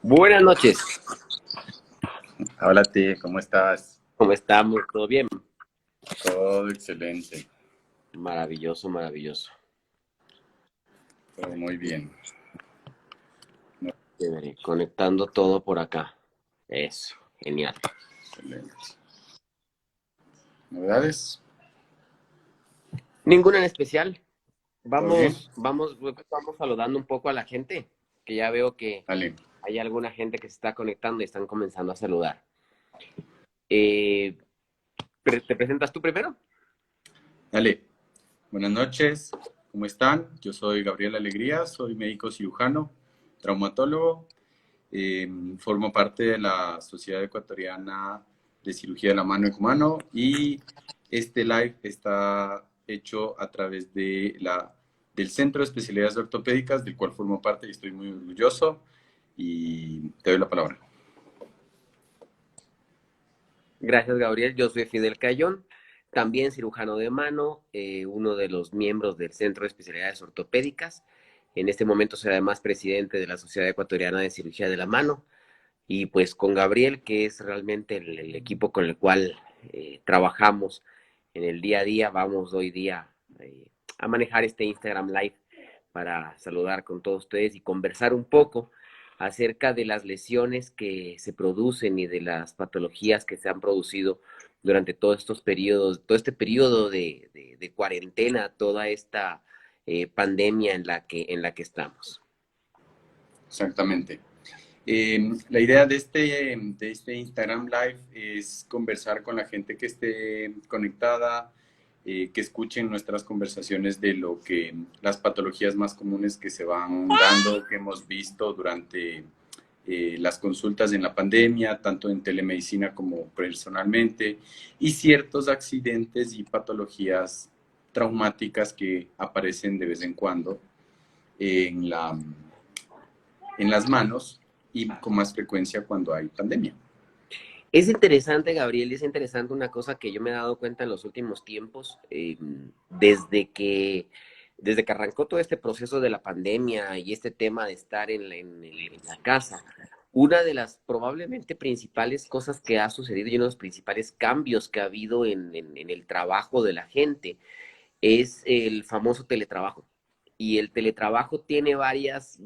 Buenas noches, Hola, T, ¿cómo estás? ¿cómo estamos? ¿Todo bien? Todo excelente, Maravilloso, maravilloso. todo muy bien. Chévere, conectando todo por acá. Eso, genial. Excelente. ¿Novedades? Ninguna en especial. ¿Todo bien? Vamos saludando un poco a la gente, que ya veo que Dale, hay alguna gente que se está conectando y están comenzando a saludar. Eh, ¿Te presentas tú primero? dale. Buenas noches, ¿cómo están? Yo soy Gabriel Alegría, soy médico cirujano, traumatólogo. Formo parte de la Sociedad Ecuatoriana de Cirugía de la Mano y Humano y este live está hecho a través del Centro de Especialidades Ortopédicas, del cual formo parte y estoy muy orgulloso. Y te doy la palabra. Gracias, Gabriel. Yo soy Fidel Cayón, también cirujano de mano, uno de los miembros del Centro de Especialidades Ortopédicas. En este momento soy además presidente de la Sociedad Ecuatoriana de Cirugía de la Mano. Y pues con Gabriel, que es realmente el equipo con el cual trabajamos en el día a día, vamos hoy día a manejar este Instagram Live para saludar con todos ustedes y conversar un poco acerca de las lesiones que se producen y de las patologías que se han producido durante todos estos periodos, todo este periodo de cuarentena, toda esta pandemia en la que estamos. Exactamente. La idea de este Instagram Live es conversar con la gente que esté conectada, que escuchen nuestras conversaciones de las patologías más comunes que se van dando, que hemos visto durante las consultas en la pandemia, tanto en telemedicina como personalmente, y ciertos accidentes y patologías traumáticas que aparecen de vez en cuando en en las manos y con más frecuencia cuando hay pandemia. Es interesante, Gabriel, es interesante una cosa que yo me he dado cuenta en los últimos tiempos, desde que arrancó todo este proceso de la pandemia y este tema de estar en la casa. Una de las probablemente principales cosas que ha sucedido y uno de los principales cambios que ha habido en el trabajo de la gente es el famoso teletrabajo. Y el teletrabajo tiene varias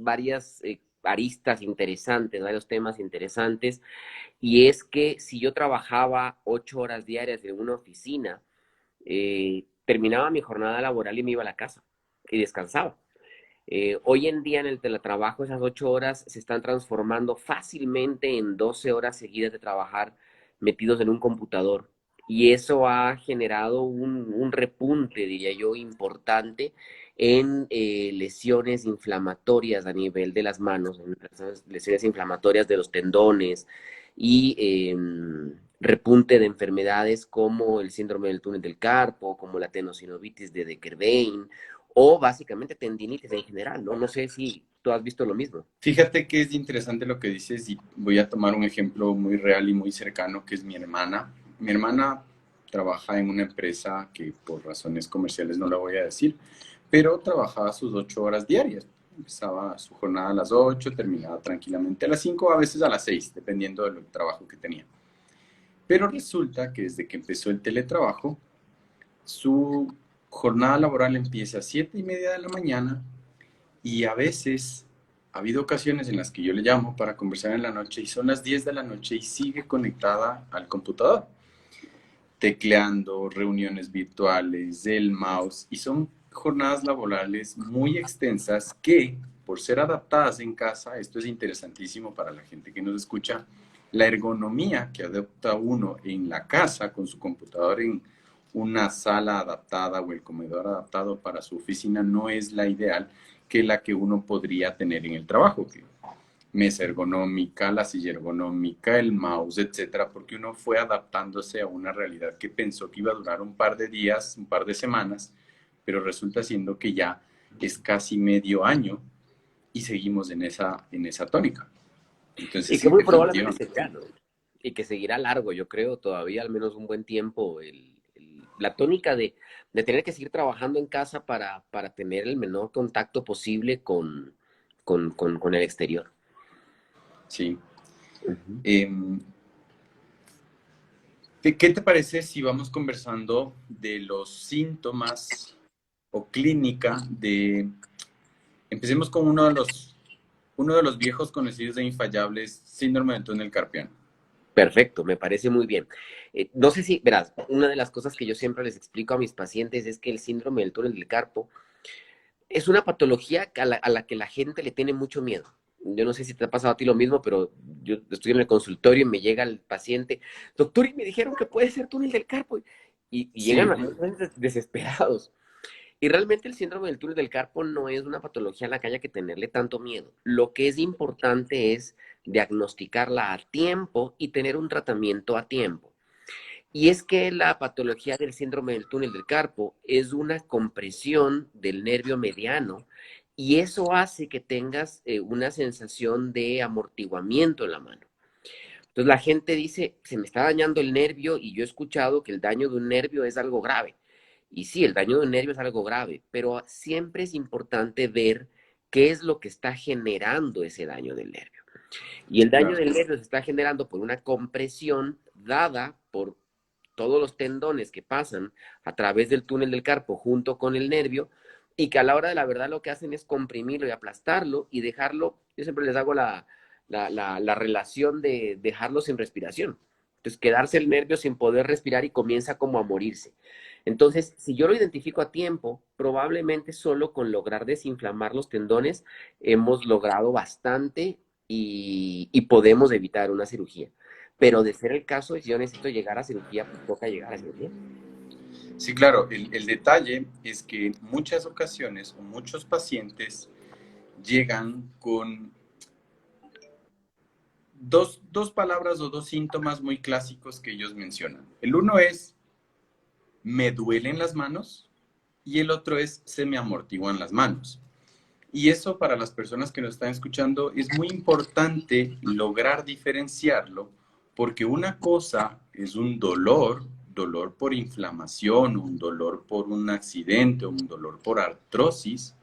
aristas interesantes, varios temas interesantes, y es que si yo trabajaba 8 horas diarias en una oficina, terminaba mi jornada laboral y me iba a la casa y descansaba. Hoy en día en el teletrabajo esas 8 horas se están transformando fácilmente en 12 horas seguidas de trabajar metidos en un computador. Y eso ha generado un repunte, diría yo, importante en lesiones inflamatorias a nivel de las manos, en lesiones inflamatorias de los tendones y repunte de enfermedades como el síndrome del túnel del carpo, como la tenosinovitis de Decker-Vein, o básicamente tendinitis en general, ¿no? No sé si tú has visto lo mismo. Fíjate que es interesante lo que dices y voy a tomar un ejemplo muy real y muy cercano que es mi hermana. Mi hermana trabaja en una empresa que por razones comerciales no la voy a decir, pero trabajaba sus 8 horas diarias. Empezaba su jornada a las 8, terminaba tranquilamente a las 5, a veces a las 6, dependiendo del trabajo que tenía. Pero resulta que desde que empezó el teletrabajo, su jornada laboral empieza a 7:30 de la mañana y a veces ha habido ocasiones en las que yo le llamo para conversar en la noche y son las 10 de la noche y sigue conectada al computador, tecleando, reuniones virtuales, del mouse, y son jornadas laborales muy extensas que, por ser adaptadas en casa, esto es interesantísimo para la gente que nos escucha, la ergonomía que adopta uno en la casa con su computador en una sala adaptada o el comedor adaptado para su oficina no es la ideal que la que uno podría tener en el trabajo, que mesa ergonómica, la silla ergonómica, el mouse, etcétera, porque uno fue adaptándose a una realidad que pensó que iba a durar un par de días, un par de semanas, pero resulta siendo que ya es casi medio año y seguimos en esa tónica. Entonces, Y que sí, muy probablemente definitivamente. seguirá, ¿no? Y que seguirá largo, yo creo, todavía al menos un buen tiempo, la tónica de tener que seguir trabajando en casa para tener el menor contacto posible con el exterior. Sí. Ujú. Em, ¿Qué te parece si vamos conversando de los síntomas o clínica de... Empecemos con uno de los viejos conocidos e infallables, síndrome del túnel carpiano. Perfecto, me parece muy bien. No sé si, verás, una de las cosas que yo siempre les explico a mis pacientes es que el síndrome del túnel del carpo es una patología a la que la gente le tiene mucho miedo. Yo no sé si te ha pasado a ti lo mismo, pero yo estoy en el consultorio y me llega el paciente, doctor, y me dijeron que puede ser túnel del carpo. Y llegan Sí, a veces desesperados. Y realmente el síndrome del túnel del carpo no es una patología a la que haya que tenerle tanto miedo. Lo que es importante es diagnosticarla a tiempo y tener un tratamiento a tiempo. Y es que la patología del síndrome del túnel del carpo es una compresión del nervio mediano y eso hace que tengas una sensación de amortiguamiento en la mano. Entonces la gente dice, se me está dañando el nervio y yo he escuchado que el daño de un nervio es algo grave. Y sí, el daño de un nervio es algo grave, pero siempre es importante ver qué es lo que está generando ese daño del nervio. Y el daño claro. del nervio se está generando por una compresión dada por todos los tendones que pasan a través del túnel del carpo junto con el nervio y que a la hora de la verdad lo que hacen es comprimirlo y aplastarlo y dejarlo, yo siempre les hago la relación de dejarlo sin respiración. Entonces, quedarse el nervio sin poder respirar y comienza como a morirse. Entonces, si yo lo identifico a tiempo, probablemente solo con lograr desinflamar los tendones hemos logrado bastante y podemos evitar una cirugía. Pero de ser el caso, si yo necesito llegar a cirugía, pues toca llegar a cirugía. Sí, claro, el detalle es que en muchas ocasiones o muchos pacientes llegan con dos palabras o dos síntomas muy clásicos que ellos mencionan. El uno es, me duelen las manos, y el otro es, se me amortiguan las manos. Y eso para las personas que nos están escuchando es muy importante lograr diferenciarlo, porque una cosa es un dolor por inflamación, un dolor por un accidente, un dolor por artrosis,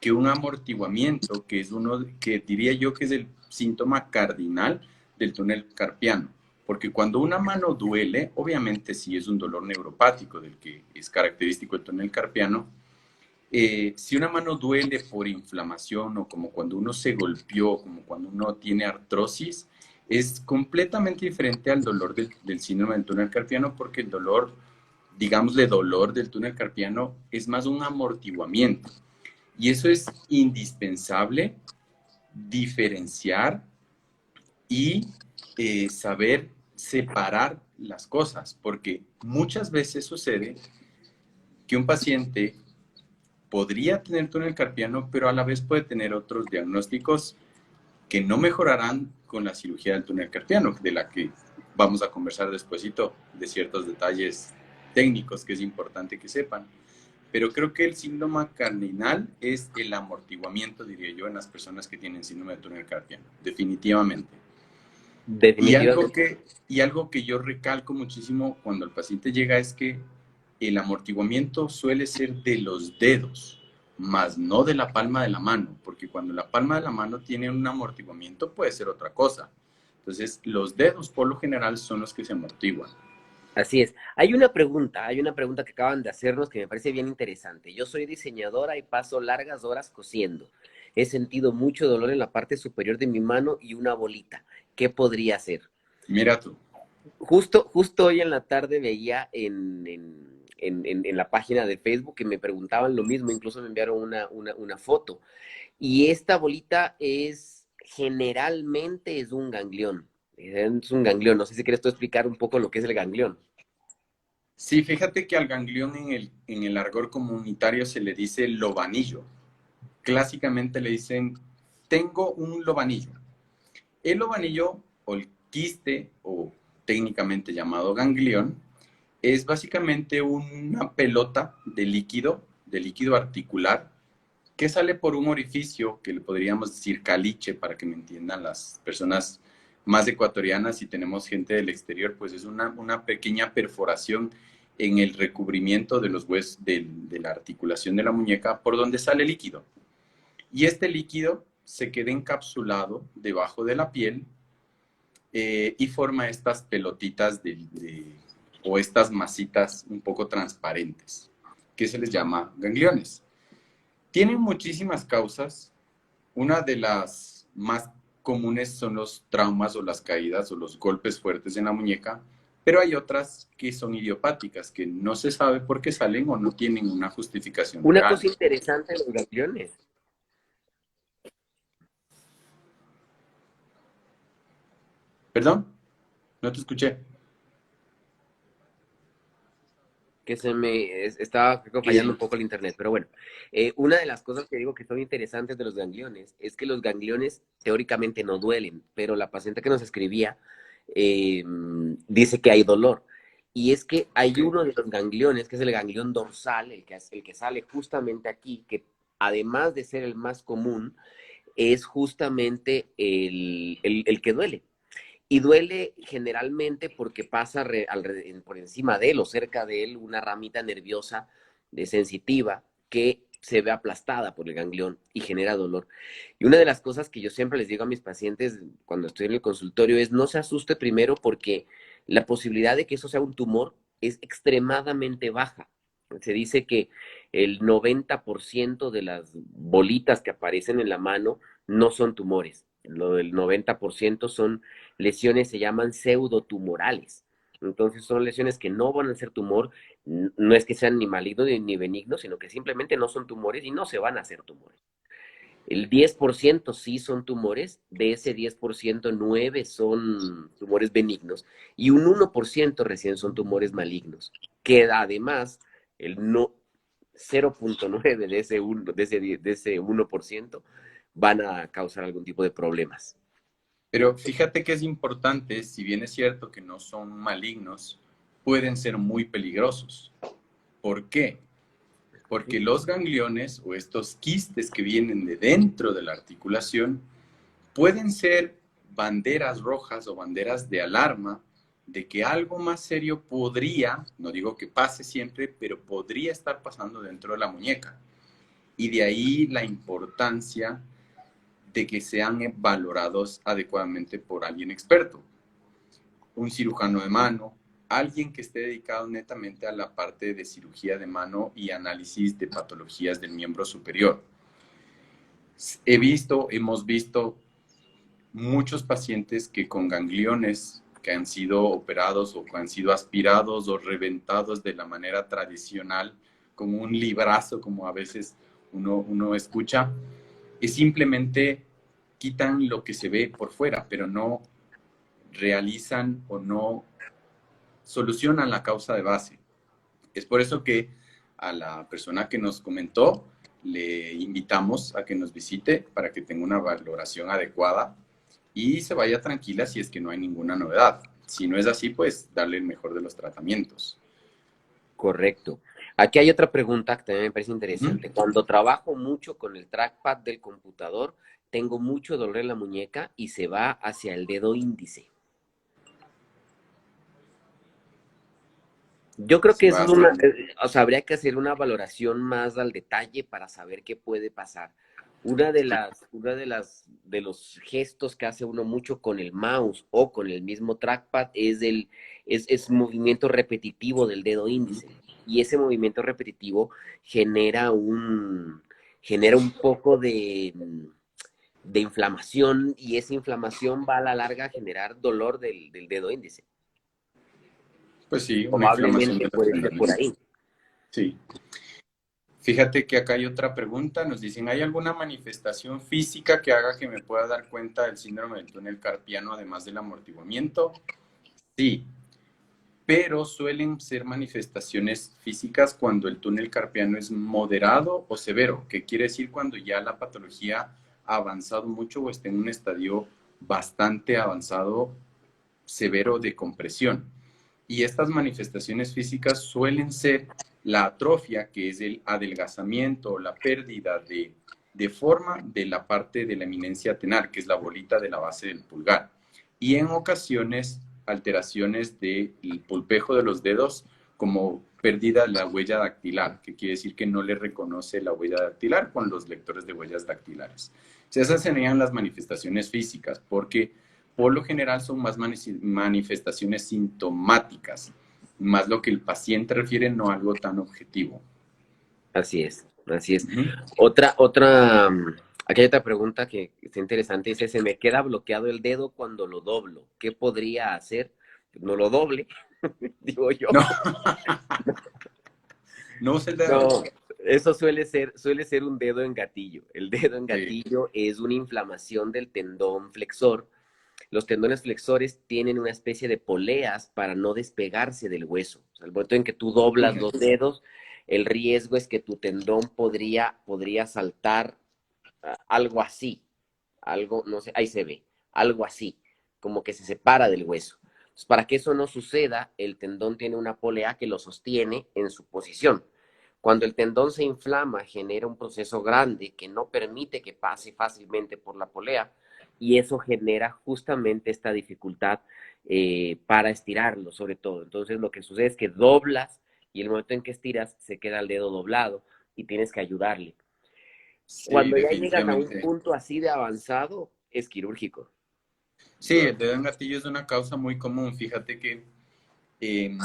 que un amortiguamiento, que es uno que diría yo que es el síntoma cardinal del túnel carpiano. Porque cuando una mano duele, obviamente sí es un dolor neuropático del que es característico el túnel carpiano. Si una mano duele por inflamación o como cuando uno se golpeó, como cuando uno tiene artrosis, es completamente diferente al dolor del síndrome del túnel carpiano porque el dolor, digámosle dolor del túnel carpiano, es más un amortiguamiento. Y eso es indispensable diferenciar y saber separar las cosas, porque muchas veces sucede que un paciente podría tener túnel carpiano, pero a la vez puede tener otros diagnósticos que no mejorarán con la cirugía del túnel carpiano, de la que vamos a conversar despuesito, de ciertos detalles técnicos que es importante que sepan. Pero creo que el síndrome cardinal es el amortiguamiento, diría yo, en las personas que tienen síndrome de túnel carpiano, definitivamente. Y algo Definitivamente. que, y algo que yo recalco muchísimo cuando el paciente llega es que el amortiguamiento suele ser de los dedos, más no de la palma de la mano, porque cuando la palma de la mano tiene un amortiguamiento puede ser otra cosa. Entonces, los dedos por lo general son los que se amortiguan. Así es. Hay una pregunta que acaban de hacernos que me parece bien interesante. Yo soy diseñadora y paso largas horas cosiendo. He sentido mucho dolor en la parte superior de mi mano y una bolita. ¿Qué podría hacer? Mira tú. Justo hoy en la tarde veía en la página de Facebook que me preguntaban lo mismo, incluso me enviaron una foto. Y esta bolita generalmente es un ganglión. Es un ganglión. No sé si quieres tú explicar un poco lo que es el ganglión. Sí, fíjate que al ganglión en el argot comunitario se le dice lobanillo. Clásicamente le dicen, tengo un lobanillo. El lobanillo o el quiste, o técnicamente llamado ganglión, es básicamente una pelota de líquido articular, que sale por un orificio que le podríamos decir caliche, para que me entiendan las personas más ecuatorianas. Si tenemos gente del exterior, pues es una pequeña perforación en el recubrimiento de los huesos de la articulación de la muñeca por donde sale líquido. Y este líquido se queda encapsulado debajo de la piel y forma estas pelotitas o estas masitas un poco transparentes, que se les llama gangliones. Tienen muchísimas causas. Una de las más comunes son los traumas o las caídas o los golpes fuertes en la muñeca, pero hay otras que son idiopáticas, que no se sabe por qué salen o no tienen una justificación Una real. cosa interesante de los gangliones. ¿Perdón? No te escuché. Que estaba creo, fallando un poco el internet, pero bueno, una de las cosas que digo que son interesantes de los gangliones es que los gangliones teóricamente no duelen, pero la paciente que nos escribía dice que hay dolor. Y es que hay uno de los gangliones, que es el ganglión dorsal, el que sale justamente aquí, que además de ser el más común, es justamente el que duele. Y duele generalmente porque pasa por encima de él o cerca de él una ramita nerviosa sensitiva que se ve aplastada por el ganglión y genera dolor. Y una de las cosas que yo siempre les digo a mis pacientes cuando estoy en el consultorio es no se asuste primero porque la posibilidad de que eso sea un tumor es extremadamente baja. Se dice que el 90% de las bolitas que aparecen en la mano no son tumores. Lo del 90% son lesiones, se llaman pseudotumorales. Entonces son lesiones que no van a ser tumor, no es que sean ni malignos ni benignos, sino que simplemente no son tumores y no se van a hacer tumores. El 10% sí son tumores, de ese 10%, 9 son tumores benignos y un 1% recién son tumores malignos, que además el no, 0.9 de ese 1% van a causar algún tipo de problemas. Pero fíjate que es importante, si bien es cierto que no son malignos, pueden ser muy peligrosos. ¿Por qué? Porque los gangliones o estos quistes que vienen de dentro de la articulación pueden ser banderas rojas o banderas de alarma de que algo más serio podría, no digo que pase siempre, pero podría estar pasando dentro de la muñeca. Y de ahí la importancia de que sean valorados adecuadamente por alguien experto, un cirujano de mano, alguien que esté dedicado netamente a la parte de cirugía de mano y análisis de patologías del miembro superior. Hemos visto muchos pacientes que con gangliones que han sido operados o que han sido aspirados o reventados de la manera tradicional, como un librazo, como a veces uno escucha, y simplemente quitan lo que se ve por fuera, pero no realizan o no solucionan la causa de base. Es por eso que a la persona que nos comentó le invitamos a que nos visite para que tenga una valoración adecuada y se vaya tranquila si es que no hay ninguna novedad. Si no es así, pues darle el mejor de los tratamientos. Correcto. Aquí hay otra pregunta que también me parece interesante. Cuando trabajo mucho con el trackpad del computador, tengo mucho dolor en la muñeca y se va hacia el dedo índice. Yo creo que eso es o sea, habría que hacer una valoración más al detalle para saber qué puede pasar. De los gestos que hace uno mucho con el mouse o con el mismo trackpad es movimiento repetitivo del dedo índice. Y ese movimiento repetitivo genera genera un poco de inflamación y esa inflamación va a la larga a generar dolor del dedo índice. Pues sí, una inflamación Probablemente de puede los ser por tendones. ahí. Sí. Fíjate que acá hay otra pregunta. Nos dicen, ¿hay alguna manifestación física que haga que me pueda dar cuenta del síndrome del túnel carpiano además del amortiguamiento? Sí, pero suelen ser manifestaciones físicas cuando el túnel carpiano es moderado o severo, que quiere decir cuando ya la patología ha avanzado mucho o está en un estadio bastante avanzado, severo de compresión. Y estas manifestaciones físicas suelen ser la atrofia, que es el adelgazamiento o la pérdida de forma de la parte de la eminencia tenar, que es la bolita de la base del pulgar. Y en ocasiones alteraciones del pulpejo de los dedos como perdida la huella dactilar, que quiere decir que no le reconoce la huella dactilar con los lectores de huellas dactilares. O sea, esas serían las manifestaciones físicas, porque por lo general son más manifestaciones sintomáticas, más lo que el paciente refiere, no algo tan objetivo. Así es, así es. Ujú. Aquí hay otra pregunta que está interesante. Dice, se me queda bloqueado el dedo cuando lo doblo. ¿Qué podría hacer? No lo doble, digo yo. No, no usa el dedo. No, eso suele ser un dedo en gatillo. El dedo en Sí. gatillo es una inflamación del tendón flexor. Los tendones flexores tienen una especie de poleas para no despegarse del hueso. O sea, el momento en que tú doblas los dedos, el riesgo es que tu tendón podría saltar algo así, algo, no sé, ahí se ve, algo así, como que se separa del hueso. Entonces, para que eso no suceda, el tendón tiene una polea que lo sostiene en su posición. Cuando el tendón se inflama, genera un proceso grande que no permite que pase fácilmente por la polea y eso genera justamente esta dificultad para estirarlo, sobre todo. Entonces, lo que sucede es que doblas y el momento en que estiras se queda el dedo doblado y tienes que ayudarle. Sí, Cuando ya llegas a un definitivamente. punto así de avanzado, es quirúrgico. Sí, el dedo en gatillo es una causa muy común. Fíjate que eh,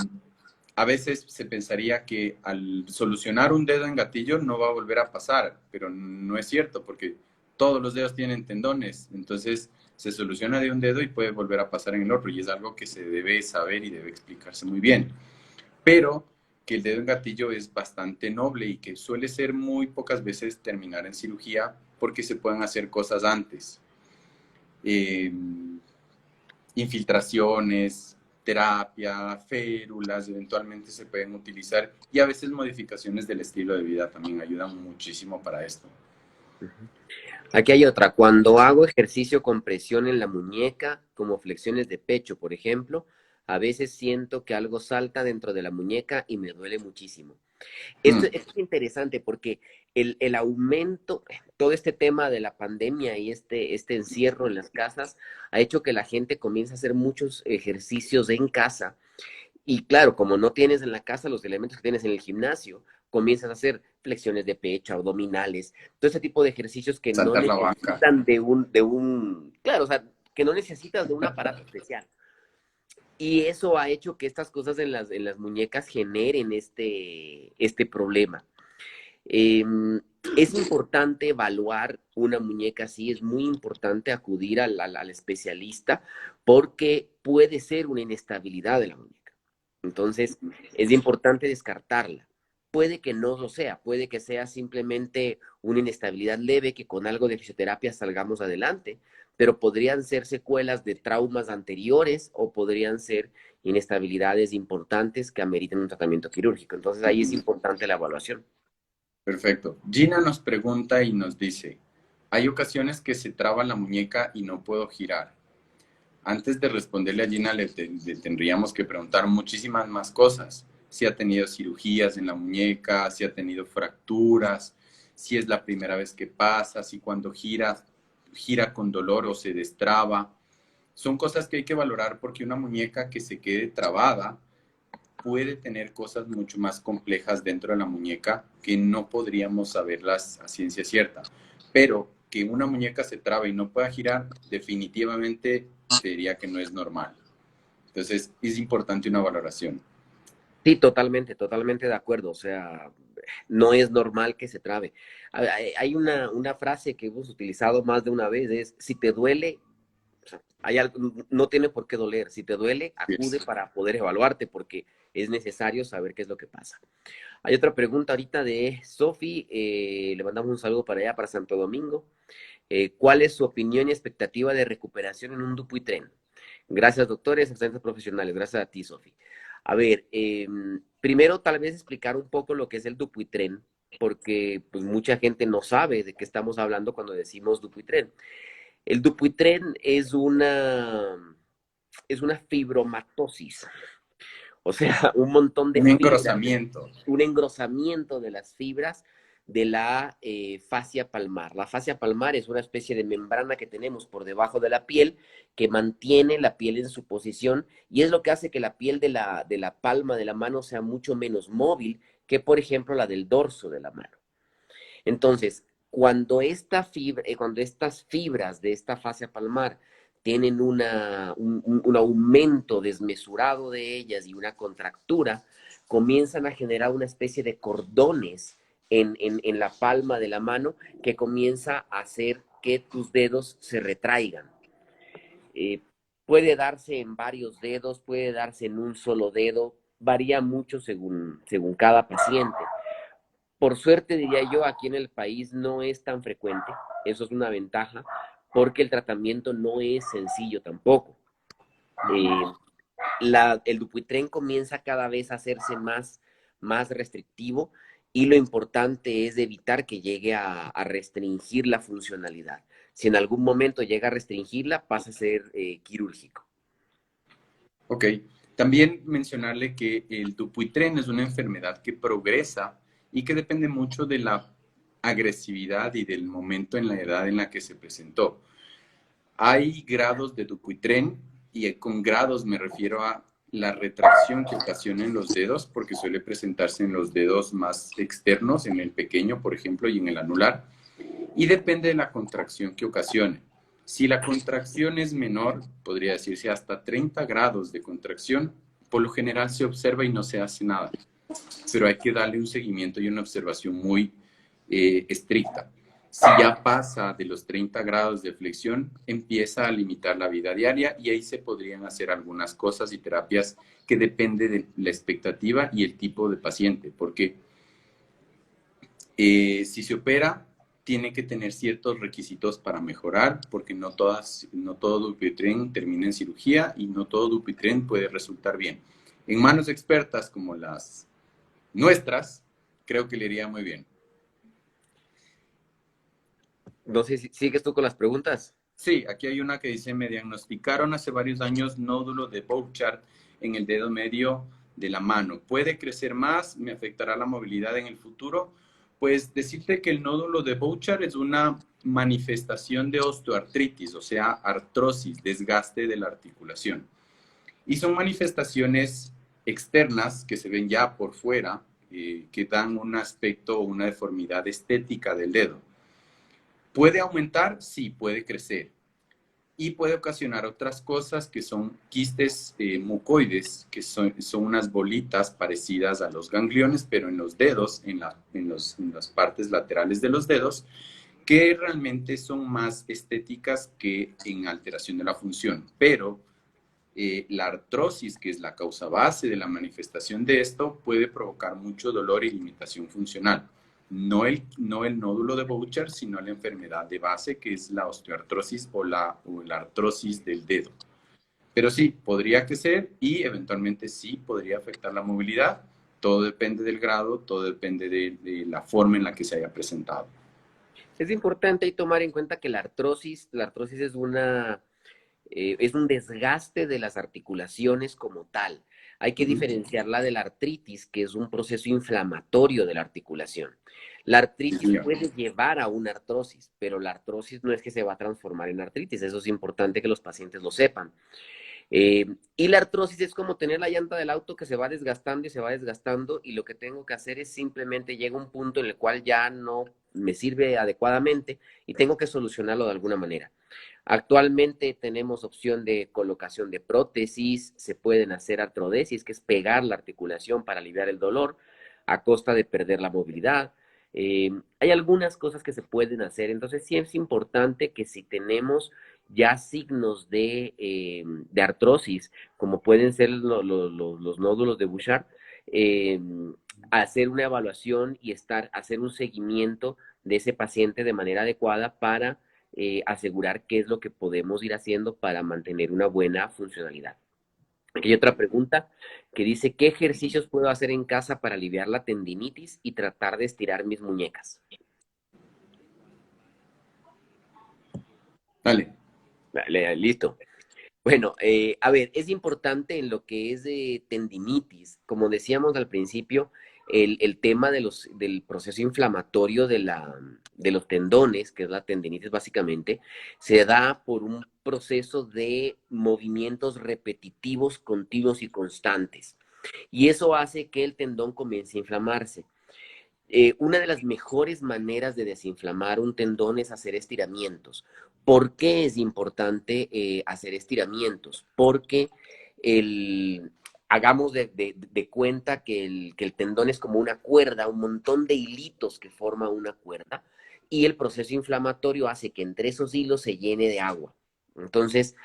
a veces se pensaría que al solucionar un dedo en gatillo no va a volver a pasar, pero no es cierto porque todos los dedos tienen tendones, entonces se soluciona de un dedo y puede volver a pasar en el otro y es algo que se debe saber y debe explicarse muy bien. Pero que el dedo en gatillo es bastante noble y que suele ser muy pocas veces terminar en cirugía porque se pueden hacer cosas antes. Eh, Infiltraciones, terapia, férulas, eventualmente se pueden utilizar y a veces modificaciones del estilo de vida también ayudan muchísimo para esto. Aquí hay otra. Cuando hago ejercicio con presión en la muñeca, como flexiones de pecho, por ejemplo, a veces siento que algo salta dentro de la muñeca y me duele muchísimo. Hmm. Esto es interesante porque el aumento, todo este tema de la pandemia y este encierro en las casas ha hecho que la gente comience a hacer muchos ejercicios en casa. Y claro, como no tienes en la casa los elementos que tienes en el gimnasio, comienzas a hacer flexiones de pecho, abdominales, todo ese tipo de ejercicios que no Saltar la banca. necesitan claro, o sea, que no necesitas de un aparato especial. Y eso ha hecho que estas cosas en las muñecas generen este problema. Eh, es importante evaluar una muñeca así, es muy importante acudir al especialista porque puede ser una inestabilidad de la muñeca. Entonces, es importante descartarla. Puede que no lo sea, puede que sea simplemente una inestabilidad leve que con algo de fisioterapia salgamos adelante, pero podrían ser secuelas de traumas anteriores o podrían ser inestabilidades importantes que ameriten un tratamiento quirúrgico. Entonces, ahí es importante la evaluación. Perfecto. Gina nos pregunta y nos dice, hay ocasiones que se traba la muñeca y no puedo girar. Antes de responderle a Gina, le tendríamos que preguntar muchísimas más cosas. Si ha tenido cirugías en la muñeca, si ha tenido fracturas, si es la primera vez que pasa, si cuando gira, gira con dolor o se destraba. Son cosas que hay que valorar porque una muñeca que se quede trabada puede tener cosas mucho más complejas dentro de la muñeca que no podríamos saberlas a ciencia cierta. Pero que una muñeca se trabe y no pueda girar, definitivamente te diría que no es normal. Entonces, es importante una valoración. Sí, totalmente, totalmente de acuerdo. O sea, no es normal que se trabe. Hay una frase que hemos utilizado más de una vez, es, si te duele, o sea, hay algo, no tiene por qué doler. Si te duele, acude Yes. para poder evaluarte porque es necesario saber qué es lo que pasa. Hay otra pregunta ahorita de Sofi, le mandamos un saludo para allá, para Santo Domingo. ¿Cuál es su opinión y expectativa de recuperación en un Dupuytren? Gracias, doctores, excelentes profesionales. Gracias a ti, Sofi. A ver, primero tal vez explicar un poco lo que es el Dupuytren, porque pues, mucha gente no sabe de qué estamos hablando cuando decimos Dupuytren. El Dupuytren es una fibromatosis, o sea, un montón de Un fibras, engrosamiento. un engrosamiento de las fibras de la fascia palmar. La fascia palmar es una especie de membrana que tenemos por debajo de la piel que mantiene la piel en su posición y es lo que hace que la piel de la palma de la mano sea mucho menos móvil que, por ejemplo, la del dorso de la mano. Entonces, cuando estas fibras de esta fascia palmar tienen un aumento desmesurado de ellas y una contractura, comienzan a generar una especie de cordones en la palma de la mano que comienza a hacer que tus dedos se retraigan. Eh, Puede darse en varios dedos, puede darse en un solo dedo, varía mucho según cada paciente. Por suerte, diría yo, aquí en el país no es tan frecuente, eso es una ventaja, porque el tratamiento no es sencillo tampoco. Eh, el Dupuytren comienza cada vez a hacerse más restrictivo y lo importante es evitar que llegue a restringir la funcionalidad. Si en algún momento llega a restringirla, pasa a ser quirúrgico. Ok. También mencionarle que el Dupuytren es una enfermedad que progresa y que depende mucho de la agresividad y del momento en la edad en la que se presentó. Hay grados de Dupuytren y con grados me refiero a la retracción que ocasiona en los dedos, porque suele presentarse en los dedos más externos, en el pequeño, por ejemplo, y en el anular, y depende de la contracción que ocasione. Si la contracción es menor, podría decirse hasta 30 grados de contracción, por lo general se observa y no se hace nada, pero hay que darle un seguimiento y una observación muy estricta. Si ya pasa de los 30 grados de flexión, empieza a limitar la vida diaria y ahí se podrían hacer algunas cosas y terapias que depende de la expectativa y el tipo de paciente, porque si se opera, tiene que tener ciertos requisitos para mejorar, porque no todo Dupuytren termina en cirugía y no todo Dupuytren puede resultar bien. En manos expertas como las nuestras, creo que le iría muy bien. No sé si sigues tú con las preguntas. Sí, aquí hay una que dice, me diagnosticaron hace varios años nódulo de Bouchard en el dedo medio de la mano. ¿Puede crecer más? ¿Me afectará la movilidad en el futuro? Pues decirte que el nódulo de Bouchard es una manifestación de osteoartritis, o sea, artrosis, desgaste de la articulación. Y son manifestaciones externas que se ven ya por fuera, que dan un aspecto o una deformidad estética del dedo. ¿Puede aumentar? Sí, puede crecer. Y puede ocasionar otras cosas que son quistes mucoides, que son unas bolitas parecidas a los gangliones, pero en los dedos, en las partes laterales de los dedos, que realmente son más estéticas que en alteración de la función. Pero la artrosis, que es la causa base de la manifestación de esto, puede provocar mucho dolor y limitación funcional. No el nódulo de Bouchard, sino la enfermedad de base, que es la osteoartrosis o la artrosis del dedo. Pero sí, podría crecer y eventualmente sí podría afectar la movilidad. Todo depende del grado, todo depende de la forma en la que se haya presentado. Es importante ahí tomar en cuenta que la artrosis es un desgaste de las articulaciones como tal. Hay que diferenciarla de la artritis, que es un proceso inflamatorio de la articulación. La artritis Sí, puede llevar a una artrosis, pero la artrosis no es que se va a transformar en artritis. Eso es importante que los pacientes lo sepan. Y la artrosis es como tener la llanta del auto que se va desgastando y se va desgastando y lo que tengo que hacer es simplemente llega un punto en el cual ya no me sirve adecuadamente y tengo que solucionarlo de alguna manera. Actualmente tenemos opción de colocación de prótesis, se pueden hacer artrodesis, que es pegar la articulación para aliviar el dolor a costa de perder la movilidad. Hay algunas cosas que se pueden hacer, entonces sí es importante que si tenemos ya signos de artrosis, como pueden ser los nódulos de Bouchard, eh, hacer una evaluación y hacer un seguimiento de ese paciente de manera adecuada para asegurar qué es lo que podemos ir haciendo para mantener una buena funcionalidad. Aquí hay otra pregunta que dice, ¿qué ejercicios puedo hacer en casa para aliviar la tendinitis y tratar de estirar mis muñecas? dale. Vale, listo. Bueno, a ver, es importante en lo que es de tendinitis, como decíamos al principio, el tema del proceso inflamatorio de los tendones, que es la tendinitis básicamente, se da por un proceso de movimientos repetitivos, continuos y constantes. Y eso hace que el tendón comience a inflamarse. Una de las mejores maneras de desinflamar un tendón es hacer estiramientos. ¿Por qué es importante hacer estiramientos? Porque el, hagamos de cuenta que el tendón es como una cuerda, un montón de hilitos que forma una cuerda, y el proceso inflamatorio hace que entre esos hilos se llene de agua. Entonces,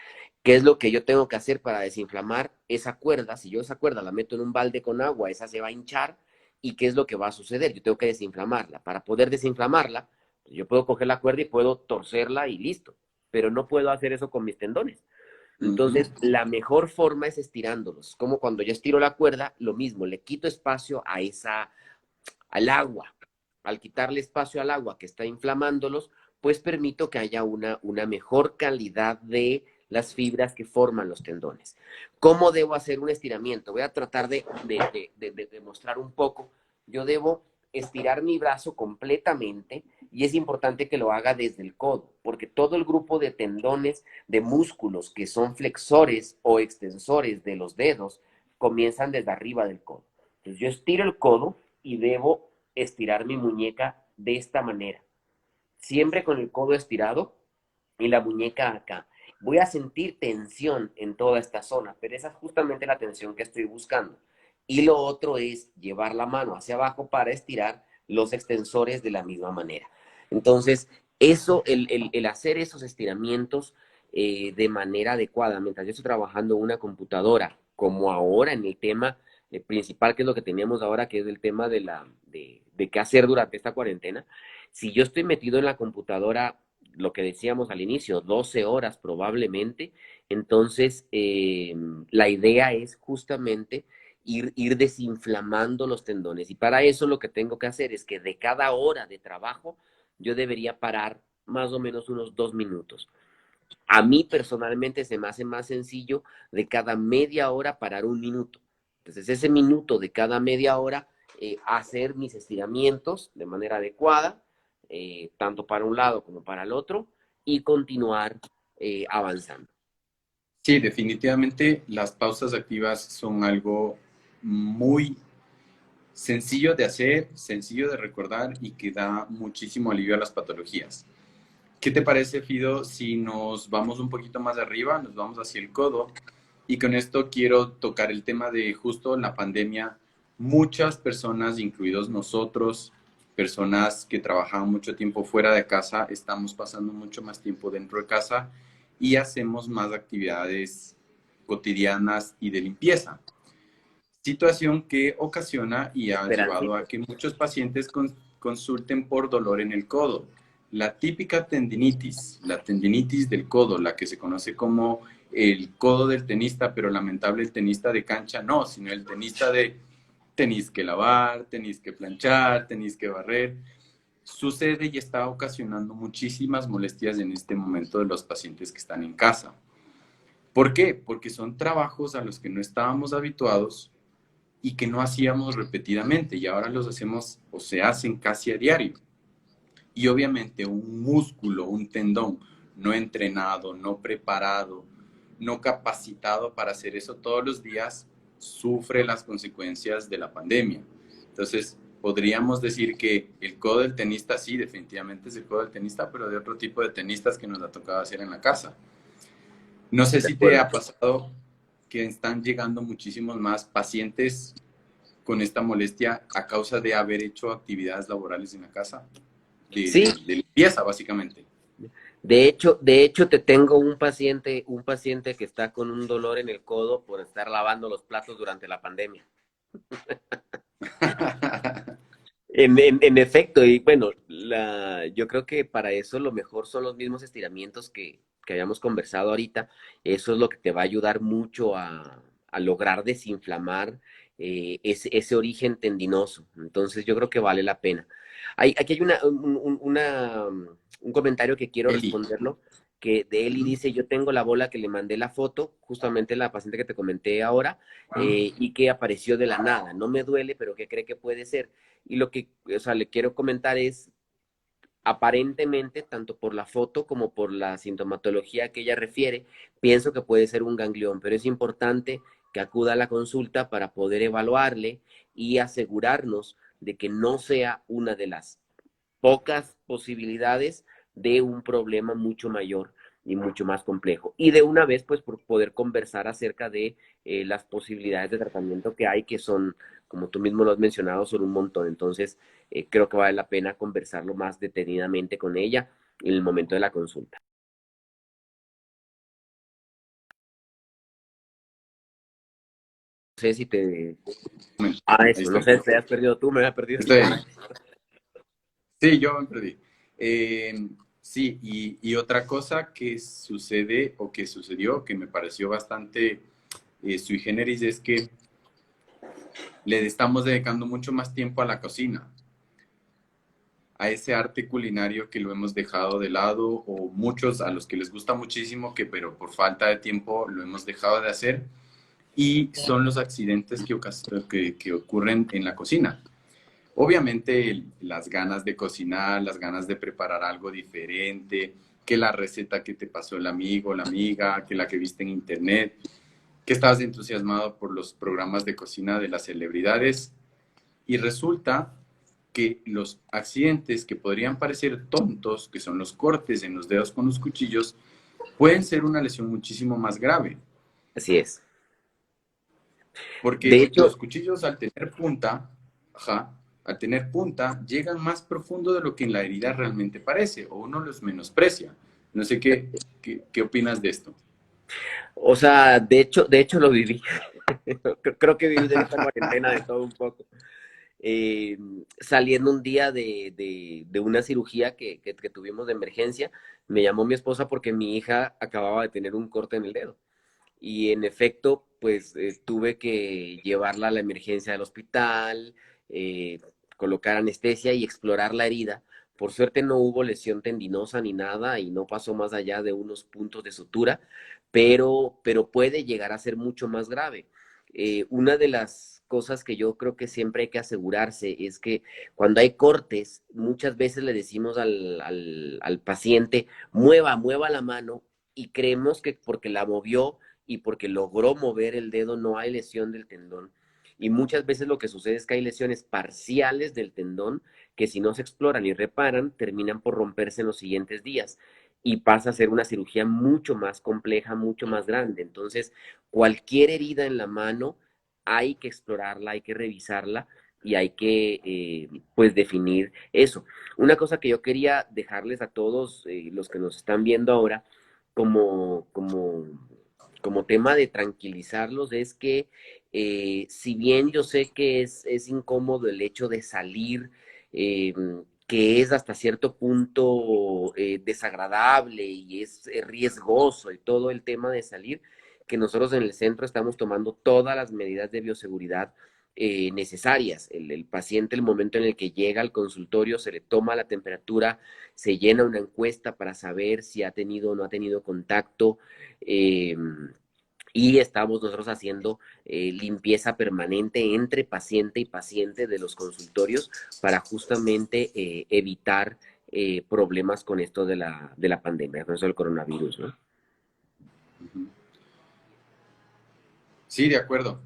¿qué es lo que yo tengo que hacer para desinflamar esa cuerda? Si yo esa cuerda la meto en un balde con agua, esa se va a hinchar. ¿Y qué es lo que va a suceder? Yo tengo que desinflamarla. Para poder desinflamarla, pues yo puedo coger la cuerda y puedo torcerla y listo. Pero no puedo hacer eso con mis tendones. Ujú. Entonces, la mejor forma es estirándolos. Como cuando yo estiro la cuerda, lo mismo, le quito espacio al agua. Al quitarle espacio al agua que está inflamándolos, pues permito que haya una mejor calidad de las fibras que forman los tendones. ¿Cómo debo hacer un estiramiento? Voy a tratar de mostrar un poco. Yo debo estirar mi brazo completamente y es importante que lo haga desde el codo, porque todo el grupo de tendones, de músculos que son flexores o extensores de los dedos, comienzan desde arriba del codo. Entonces yo estiro el codo y debo estirar mi muñeca de esta manera, siempre con el codo estirado y la muñeca acá. Voy a sentir tensión en toda esta zona, pero esa es justamente la tensión que estoy buscando. Y lo otro es llevar la mano hacia abajo para estirar los extensores de la misma manera. Entonces, eso, el hacer esos estiramientos de manera adecuada, mientras yo estoy trabajando en una computadora, como ahora en el tema principal, que es lo que teníamos ahora, que es el tema de qué hacer durante esta cuarentena, si yo estoy metido en la computadora lo que decíamos al inicio, 12 horas probablemente. Entonces, la idea es justamente ir desinflamando los tendones. Y para eso lo que tengo que hacer es que de cada hora de trabajo yo debería parar más o menos unos 2 minutos. A mí personalmente se me hace más sencillo de cada media hora parar un minuto. Entonces, ese minuto de cada media hora, hacer mis estiramientos de manera adecuada, tanto para un lado como para el otro, y continuar avanzando. Sí, definitivamente las pausas activas son algo muy sencillo de hacer, sencillo de recordar y que da muchísimo alivio a las patologías. ¿Qué te parece, Fido, si nos vamos un poquito más arriba, nos vamos hacia el codo? Y con esto quiero tocar el tema de justo la pandemia. Muchas personas, incluidos nosotros, personas que trabajaban mucho tiempo fuera de casa, estamos pasando mucho más tiempo dentro de casa y hacemos más actividades cotidianas y de limpieza. Situación que ocasiona y ha llevado a Esperancito. que muchos pacientes consulten por dolor en el codo. La típica tendinitis, la tendinitis del codo, la que se conoce como el codo del tenista, pero lamentable el tenista de cancha no, sino el tenista de tenis que lavar, tenis que planchar, tenis que barrer. Sucede y está ocasionando muchísimas molestias en este momento de los pacientes que están en casa. ¿Por qué? Porque son trabajos a los que no estábamos habituados y que no hacíamos repetidamente y ahora los hacemos o se hacen casi a diario. Y obviamente un músculo, un tendón no entrenado, no preparado, no capacitado para hacer eso todos los días, sufre las consecuencias de la pandemia. Entonces, podríamos decir que el codo del tenista sí, definitivamente es el codo del tenista, pero de otro tipo de tenistas que nos ha tocado hacer en la casa. No sé De si te acuerdo. ha pasado que están llegando muchísimos más pacientes con esta molestia a causa de haber hecho actividades laborales en la casa, Sí, de limpieza básicamente. de hecho te tengo un paciente que está con un dolor en el codo por estar lavando los platos durante la pandemia. En efecto, y bueno, yo creo que para eso lo mejor son los mismos estiramientos que habíamos conversado ahorita. Eso es lo que te va a ayudar mucho a lograr desinflamar ese origen tendinoso. Entonces yo creo que vale la pena. Aquí hay un comentario que quiero Eli, responderlo. que de él y Ujú. dice, yo tengo la bola que le mandé la foto, justamente la paciente que te comenté ahora, Ujú. y que apareció de la nada. No me duele, pero ¿qué cree que puede ser? Y lo que, o sea, le quiero comentar es, aparentemente, tanto por la foto como por la sintomatología que ella refiere, pienso que puede ser un ganglión, pero es importante que acuda a la consulta para poder evaluarle y asegurarnos de que no sea una de las pocas posibilidades de un problema mucho mayor y mucho más complejo. Y de una vez, pues, por poder conversar acerca de las posibilidades de tratamiento que hay, que son, como tú mismo lo has mencionado, son un montón. Entonces, creo que vale la pena conversarlo más detenidamente con ella en el momento de la consulta. No sé si te... Ah, Ahí eso, no estoy. sé si te has perdido tú, me había perdido Estoy yo. ahí. Sí, yo me perdí. Sí, y otra cosa que sucede o que sucedió, que me pareció bastante sui generis, es que le estamos dedicando mucho más tiempo a la cocina, a ese arte culinario que lo hemos dejado de lado, o muchos a los que les gusta muchísimo, que pero por falta de tiempo lo hemos dejado de hacer, y son los accidentes que ocurren en la cocina. Obviamente las ganas de cocinar, las ganas de preparar algo diferente, que la receta que te pasó el amigo, la amiga, que la que viste en internet, que estabas entusiasmado por los programas de cocina de las celebridades, y resulta que los accidentes que podrían parecer tontos, que son los cortes en los dedos con los cuchillos, pueden ser una lesión muchísimo más grave, Así es. De porque hecho, los cuchillos al tener punta, ajá, al tener punta, llegan más profundo de lo que en la herida realmente parece, o uno los menosprecia. No sé qué opinas de esto. o sea, de hecho lo viví. Creo que viví en esta cuarentena de todo un poco. Saliendo un día de una cirugía que tuvimos de emergencia, me llamó mi esposa porque mi hija acababa de tener un corte en el dedo. Y en efecto, pues tuve que llevarla a la emergencia del hospital, eh, colocar anestesia y explorar la herida. Por suerte no hubo lesión tendinosa ni nada y no pasó más allá de unos puntos de sutura, pero puede llegar a ser mucho más grave. Una de las cosas que yo creo que siempre hay que asegurarse es que cuando hay cortes, muchas veces le decimos al paciente, mueva la mano y creemos que porque la movió y porque logró mover el dedo no hay lesión del tendón. Y muchas veces lo que sucede es que hay lesiones parciales del tendón que si no se exploran y reparan, terminan por romperse en los siguientes días y pasa a ser una cirugía mucho más compleja, mucho más grande. Entonces, cualquier herida en la mano hay que explorarla, hay que revisarla y hay que, pues, definir eso. Una cosa que yo quería dejarles a todos los que nos están viendo ahora como tema de tranquilizarlos es que si bien yo sé que es incómodo el hecho de salir, eh, que es hasta cierto punto desagradable y es riesgoso y todo el tema de salir, que nosotros en el centro estamos tomando todas las medidas de bioseguridad necesarias. El paciente, el momento en el que llega al consultorio, se le toma la temperatura, se llena una encuesta para saber si ha tenido o no ha tenido contacto. Eh, y estamos nosotros haciendo limpieza permanente entre paciente y paciente de los consultorios para justamente evitar problemas con esto de la pandemia, con eso del coronavirus, ¿no? Ujú. Sí, de acuerdo.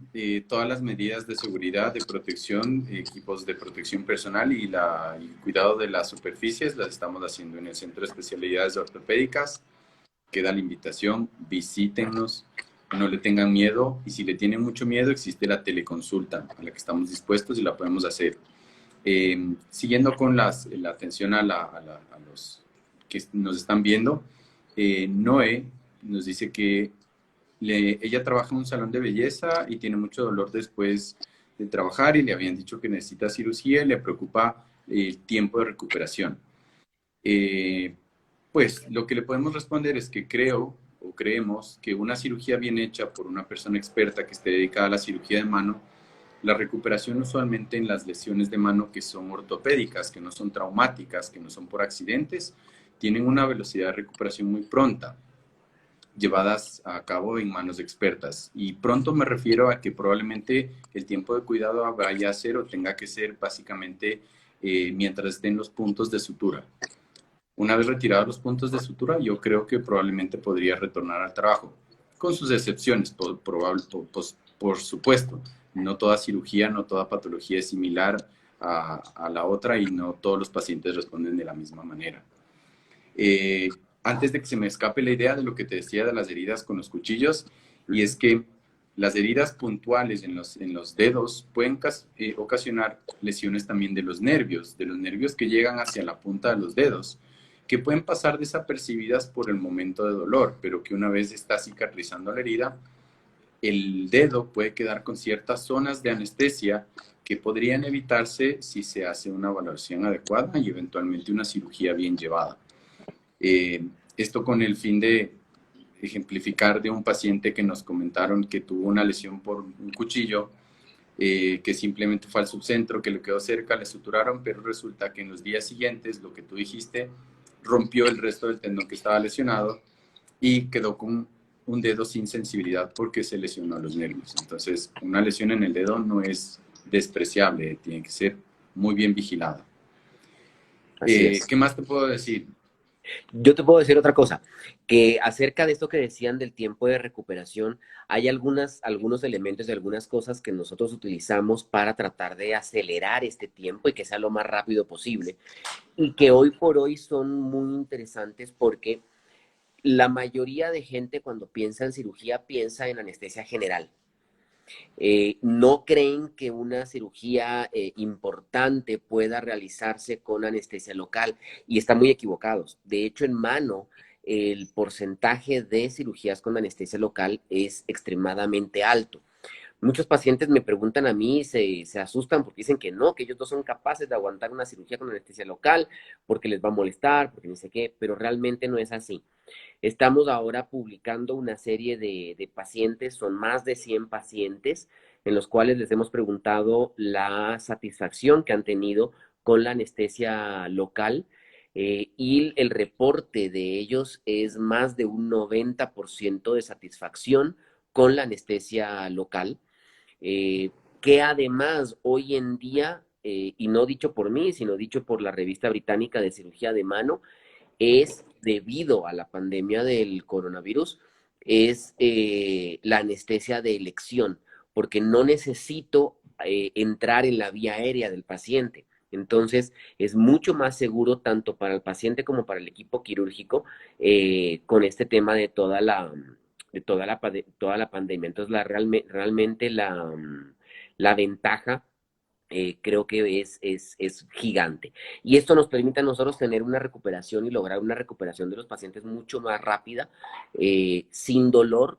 Todas las medidas de seguridad, de protección, equipos de protección personal y cuidado de las superficies las estamos haciendo en el Centro de Especialidades Ortopédicas. Queda la invitación, visítennos, no le tengan miedo, y si le tienen mucho miedo existe la teleconsulta a la que estamos dispuestos y la podemos hacer. Siguiendo con la atención a los que nos están viendo, Noé nos dice que ella trabaja en un salón de belleza y tiene mucho dolor después de trabajar, y le habían dicho que necesita cirugía y le preocupa el tiempo de recuperación. Eh, pues lo que le podemos responder es que creo o creemos que una cirugía bien hecha por una persona experta que esté dedicada a la cirugía de mano, la recuperación usualmente en las lesiones de mano que son ortopédicas, que no son traumáticas, que no son por accidentes, tienen una velocidad de recuperación muy pronta, llevadas a cabo en manos expertas. Y pronto me refiero a que probablemente el tiempo de cuidado vaya a ser o tenga que ser básicamente mientras estén los puntos de sutura. Una vez retirados los puntos de sutura, yo creo que probablemente podría retornar al trabajo, con sus excepciones, por supuesto. No toda cirugía, no toda patología es similar a la otra y no todos los pacientes responden de la misma manera. Antes de que se me escape la idea de lo que te decía de las heridas con los cuchillos, y es que las heridas puntuales en los dedos pueden ocasionar lesiones también de los nervios que llegan hacia la punta de los dedos, que pueden pasar desapercibidas por el momento de dolor, pero que una vez está cicatrizando la herida, el dedo puede quedar con ciertas zonas de anestesia que podrían evitarse si se hace una valoración adecuada y eventualmente una cirugía bien llevada. Esto con el fin de ejemplificar de un paciente que nos comentaron que tuvo una lesión por un cuchillo, que simplemente fue al subcentro, que le quedó cerca, le suturaron, pero resulta que en los días siguientes, lo que tú dijiste, rompió el resto del tendón que estaba lesionado y quedó con un dedo sin sensibilidad porque se lesionó los nervios. Entonces, una lesión en el dedo no es despreciable, tiene que ser muy bien vigilada. ¿Qué más te puedo decir? Yo te puedo decir otra cosa, que acerca de esto que decían del tiempo de recuperación, hay algunos elementos y algunas cosas que nosotros utilizamos para tratar de acelerar este tiempo y que sea lo más rápido posible, y que hoy por hoy son muy interesantes porque la mayoría de gente cuando piensa en cirugía piensa en anestesia general. No creen que una cirugía importante pueda realizarse con anestesia local y están muy equivocados. De hecho, en mano, el porcentaje de cirugías con anestesia local es extremadamente alto. Muchos pacientes me preguntan a mí, se asustan porque dicen que no, que ellos no son capaces de aguantar una cirugía con anestesia local porque les va a molestar, porque ni sé qué, pero realmente no es así. Estamos ahora publicando una serie de pacientes, son más de 100 pacientes, en los cuales les hemos preguntado la satisfacción que han tenido con la anestesia local, y el reporte de ellos es más de un 90% de satisfacción con la anestesia local, que además hoy en día, y no dicho por mí, sino dicho por la revista británica de cirugía de mano, es debido a la pandemia del coronavirus, es la anestesia de elección, porque no necesito entrar en la vía aérea del paciente. Entonces, es mucho más seguro tanto para el paciente como para el equipo quirúrgico, con este tema de toda la pandemia. Entonces, realmente la ventaja, creo que es gigante. Y esto nos permite a nosotros tener una recuperación y lograr una recuperación de los pacientes mucho más rápida, sin dolor,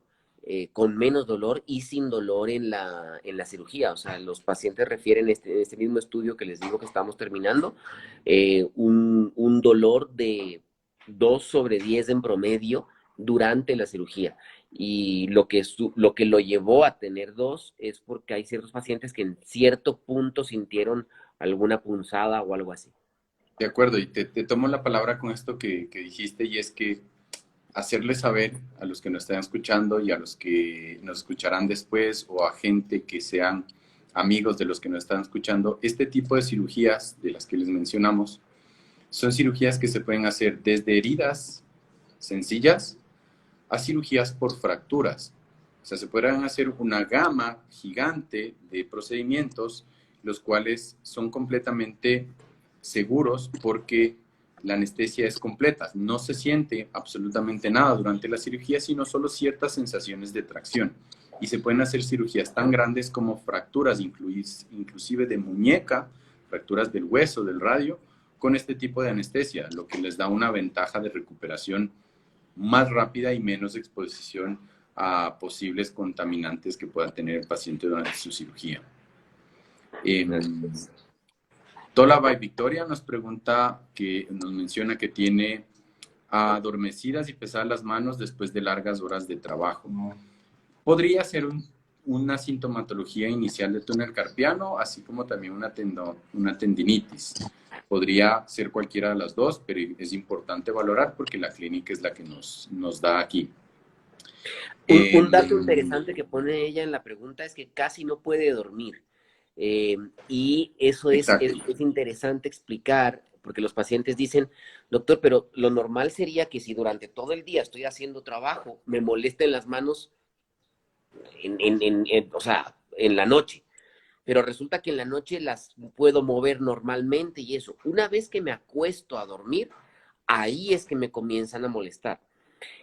con menos dolor y sin dolor en la cirugía. O sea, los pacientes refieren este mismo estudio que les digo que estamos terminando, un dolor de 2 sobre 10 en promedio durante la cirugía. Y lo que lo llevó a tener 2 es porque hay ciertos pacientes que en cierto punto sintieron alguna punzada o algo así. De acuerdo, y te tomo la palabra con esto que dijiste, y es que hacerles saber a los que nos están escuchando y a los que nos escucharán después o a gente que sean amigos de los que nos están escuchando, este tipo de cirugías de las que les mencionamos son cirugías que se pueden hacer desde heridas sencillas a cirugías por fracturas. O sea, se podrán hacer una gama gigante de procedimientos, los cuales son completamente seguros porque la anestesia es completa. No se siente absolutamente nada durante la cirugía, sino solo ciertas sensaciones de tracción. Y se pueden hacer cirugías tan grandes como fracturas, inclusive de muñeca, fracturas del hueso, del radio, con este tipo de anestesia, lo que les da una ventaja de recuperación más rápida y menos exposición a posibles contaminantes que pueda tener el paciente durante su cirugía. Tola by Victoria nos menciona que tiene adormecidas y pesadas las manos después de largas horas de trabajo. Podría ser una sintomatología inicial de túnel carpiano, así como también una tendinitis. Podría ser cualquiera de las dos, pero es importante valorar porque la clínica es la que nos da aquí. Un dato interesante que pone ella en la pregunta es que casi no puede dormir. Y eso Exacto. es interesante explicar, porque los pacientes dicen, doctor, pero lo normal sería que si durante todo el día estoy haciendo trabajo, me molesten las manos o sea, en la noche. Pero resulta que en la noche las puedo mover normalmente y eso. Una vez que me acuesto a dormir, ahí es que me comienzan a molestar.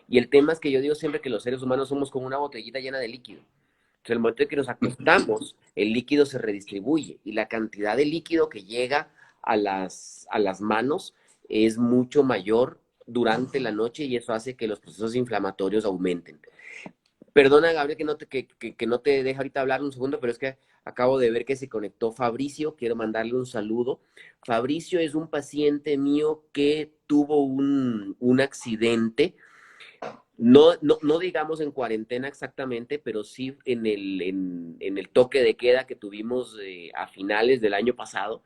Y el tema es que yo digo siempre que los seres humanos somos como una botellita llena de líquido. Entonces, el momento en que nos acostamos, el líquido se redistribuye y la cantidad de líquido que llega a las manos es mucho mayor durante la noche y eso hace que los procesos inflamatorios aumenten. Perdona, Gabriel, que no te deja ahorita hablar un segundo, pero es que acabo de ver que se conectó Fabricio. Quiero mandarle un saludo. Fabricio es un paciente mío que tuvo un accidente no digamos en cuarentena exactamente, pero sí en el toque de queda que tuvimos a finales del año pasado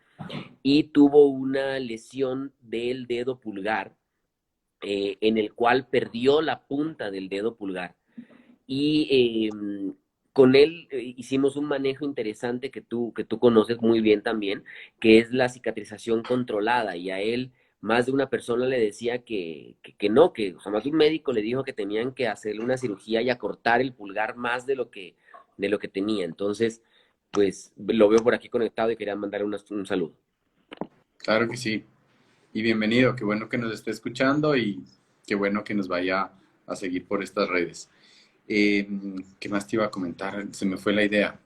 y tuvo una lesión del dedo pulgar en el cual perdió la punta del dedo pulgar. Y con él hicimos un manejo interesante que tú conoces muy bien también, que es la cicatrización controlada. Y a él más de una persona le decía que no, que o sea, más de un médico le dijo que tenían que hacerle una cirugía y acortar el pulgar más de lo que tenía. Entonces, pues lo veo por aquí conectado y quería mandarle un saludo. Claro que sí. Y bienvenido, qué bueno que nos esté escuchando y qué bueno que nos vaya a seguir por estas redes. ¿Qué más te iba a comentar? Se me fue la idea.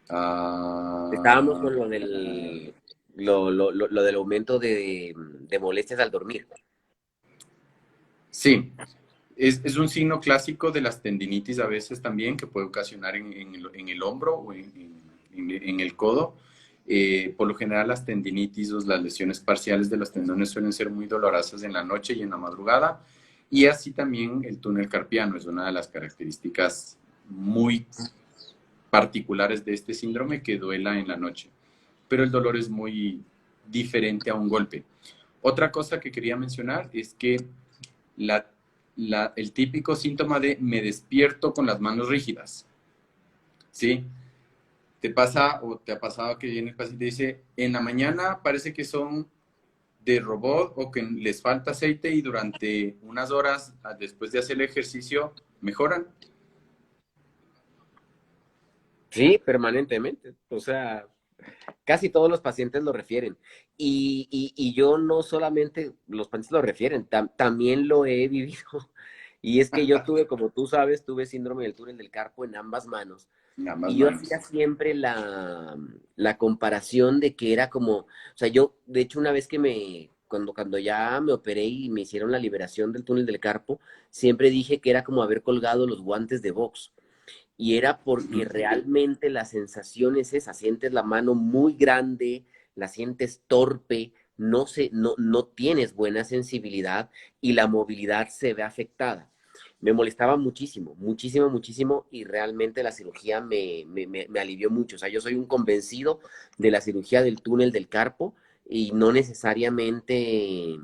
Estábamos Ah, con lo del aumento de molestias al dormir. sí, es un signo clásico de las tendinitis a veces también que puede ocasionar en el hombro o en el codo. Por lo general las tendinitis o las lesiones parciales de los tendones suelen ser muy dolorosas en la noche y en la madrugada. Y así también el túnel carpiano es una de las características muy particulares de este síndrome que duela en la noche. Pero el dolor es muy diferente a un golpe. Otra cosa que quería mencionar es que la, el típico síntoma de me despierto con las manos rígidas, ¿sí? ¿Te pasa o te ha pasado que viene el paciente y dice, en la mañana parece que son de robot o que les falta aceite y durante unas horas después de hacer el ejercicio mejoran? Sí, permanentemente. O sea, casi todos los pacientes lo refieren. Y yo no solamente los pacientes lo refieren, también lo he vivido. Y es que yo tuve, como tú sabes, tuve síndrome del túnel del carpo en ambas manos. Ambas Y yo manos. hacía siempre la comparación de que era como, o sea, yo, de hecho, una vez que cuando ya me operé y me hicieron la liberación del túnel del carpo, siempre dije que era como haber colgado los guantes de box y era porque realmente la sensación es esa, sientes la mano muy grande, la sientes torpe, no tienes buena sensibilidad y la movilidad se ve afectada. Me molestaba muchísimo, muchísimo, muchísimo y realmente la cirugía me alivió mucho. O sea, yo soy un convencido de la cirugía del túnel del carpo y no necesariamente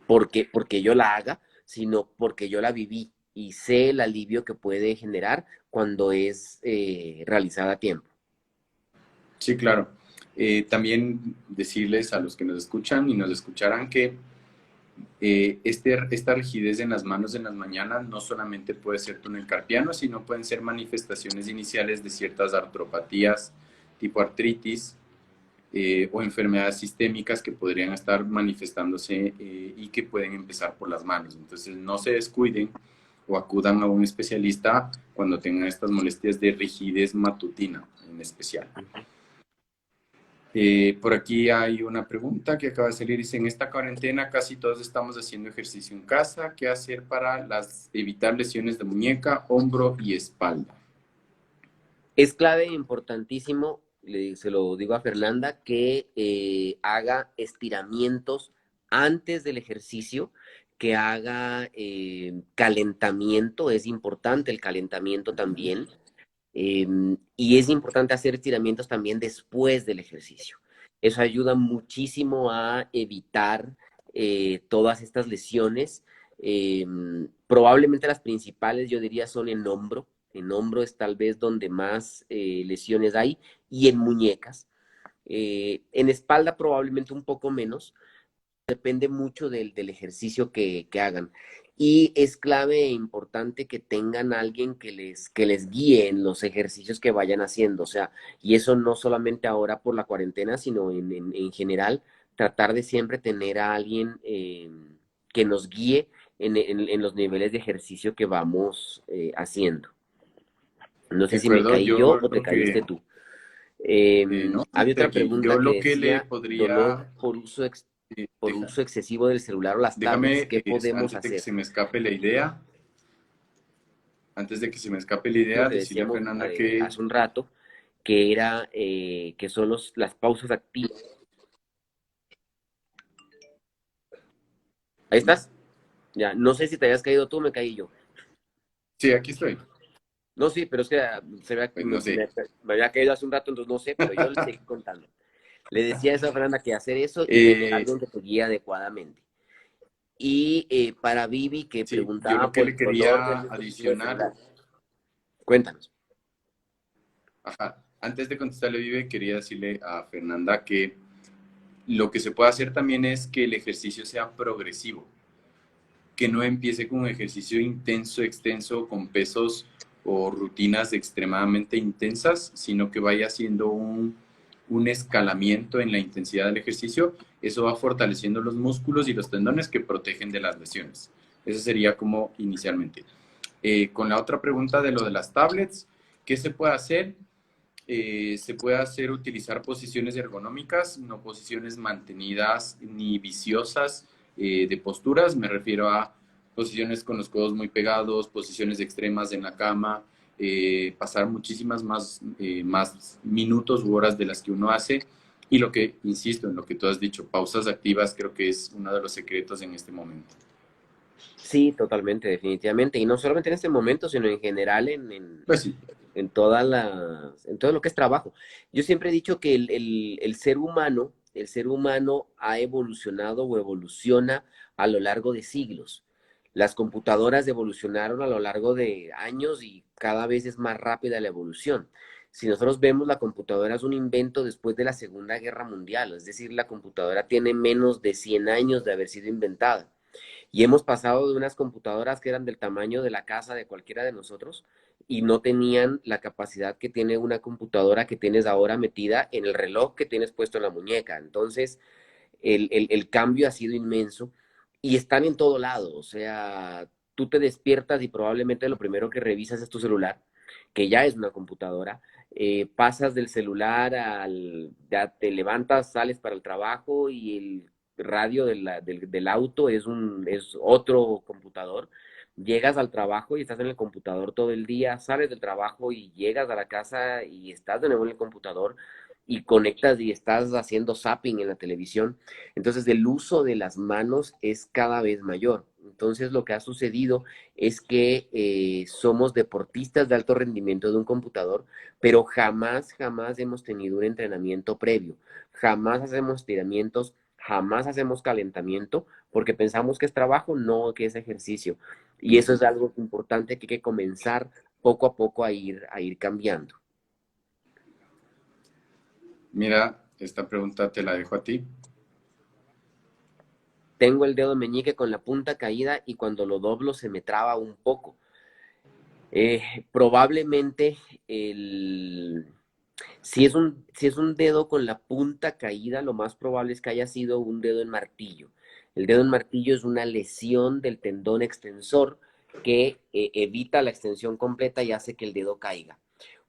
porque yo la haga, sino porque yo la viví y sé el alivio que puede generar cuando es realizada a tiempo. Sí, claro. También decirles a los que nos escuchan y nos escucharán que esta rigidez en las manos en las mañanas no solamente puede ser túnel carpiano, sino pueden ser manifestaciones iniciales de ciertas artropatías tipo artritis o enfermedades sistémicas que podrían estar manifestándose y que pueden empezar por las manos. Entonces no se descuiden o acudan a un especialista cuando tengan estas molestias de rigidez matutina en especial. Por aquí hay una pregunta que acaba de salir. Dice, en esta cuarentena casi todos estamos haciendo ejercicio en casa. ¿Qué hacer para evitar lesiones de muñeca, hombro y espalda? Es clave, importantísimo, se lo digo a Fernanda, que haga estiramientos antes del ejercicio, que haga calentamiento, es importante el calentamiento también, Y es importante hacer estiramientos también después del ejercicio. Eso ayuda muchísimo a evitar todas estas lesiones. Probablemente las principales, yo diría, son en hombro. En hombro es tal vez donde más lesiones hay y en muñecas. En espalda probablemente un poco menos, depende mucho del ejercicio que hagan. Y es clave e importante que tengan alguien que les guíe en los ejercicios que vayan haciendo. O sea, y eso no solamente ahora por la cuarentena, sino en general, tratar de siempre tener a alguien que nos guíe en los niveles de ejercicio que vamos haciendo. No De sé si me acuerdo, caí yo yo o te lo que, caíste tú. no, sí Había estoy otra aquí, yo pregunta que lo que le decía, dolor podría, por deja- uso excesivo del celular o las tablets, déjame, ¿qué podemos antes de que hacer? se me escape la idea, antes de que se me escape la Lo idea, que decirle a decíamos Fernanda que, hace un rato, que era que son las pausas activas. ¿Ahí estás? Ya, no sé si te habías caído tú o me caí yo. sí, aquí estoy, No, sí, pero es que pues no sé. me había caído hace un rato, entonces no sé, pero yo le seguí contando. Le decía a esa Fernanda que hacer eso y tener Eh, alguien que te guíe adecuadamente. Y para Vivi, que sí, yo preguntaba lo que por le el color del quería dispositivo de adicionar, celular. Cuéntanos. ajá, antes de contestarle, Vive, quería decirle a Fernanda que lo que se puede hacer también es que el ejercicio sea progresivo, que no empiece con un ejercicio intenso, extenso, con pesos o rutinas extremadamente intensas, sino que vaya haciendo un escalamiento en la intensidad del ejercicio. Eso va fortaleciendo los músculos y los tendones que protegen de las lesiones. Eso sería como inicialmente. Con la otra pregunta de lo de las tablets, ¿qué se puede hacer? Se puede hacer utilizar posiciones ergonómicas, no posiciones mantenidas ni viciosas de posturas. Me refiero a posiciones con los codos muy pegados, posiciones extremas en la cama, pasar muchísimas más minutos u horas de las que uno hace. Y lo que, insisto, en lo que tú has dicho, pausas activas creo que es uno de los secretos en este momento. Sí, totalmente, definitivamente. Y no solamente en este momento, sino en general Pues sí, en en todo lo que es trabajo. Yo siempre he dicho que el ser humano ha evolucionado o evoluciona a lo largo de siglos. Las computadoras evolucionaron a lo largo de años y cada vez es más rápida la evolución. Si nosotros vemos, la computadora es un invento después de la Segunda Guerra Mundial, es decir, la computadora tiene menos de 100 años de haber sido inventada. Y hemos pasado de unas computadoras que eran del tamaño de la casa de cualquiera de nosotros y no tenían la capacidad que tiene una computadora que tienes ahora metida en el reloj que tienes puesto en la muñeca. Entonces, el cambio ha sido inmenso y están en todo lado. O sea, tú te despiertas y probablemente lo primero que revisas es tu celular, que ya es una computadora. Pasas del celular ya te levantas, sales para el trabajo y el radio del auto es otro computador. Llegas al trabajo y estás en el computador todo el día, sales del trabajo y llegas a la casa y estás de nuevo en el computador y conectas y estás haciendo zapping en la televisión. Entonces el uso de las manos es cada vez mayor. Entonces lo que ha sucedido es que somos deportistas de alto rendimiento de un computador, pero jamás hemos tenido un entrenamiento previo. Jamás hacemos estiramientos, jamás hacemos calentamiento, porque pensamos que es trabajo, no que es ejercicio. Y eso es algo importante que hay que comenzar poco a poco a ir cambiando. mira, esta pregunta te la dejo a ti. Tengo el dedo meñique con la punta caída y cuando lo doblo se me traba un poco. Probablemente el, si es un dedo con la punta caída, lo más probable es que haya sido un dedo en martillo. El dedo en martillo es una lesión del tendón extensor que evita la extensión completa y hace que el dedo caiga.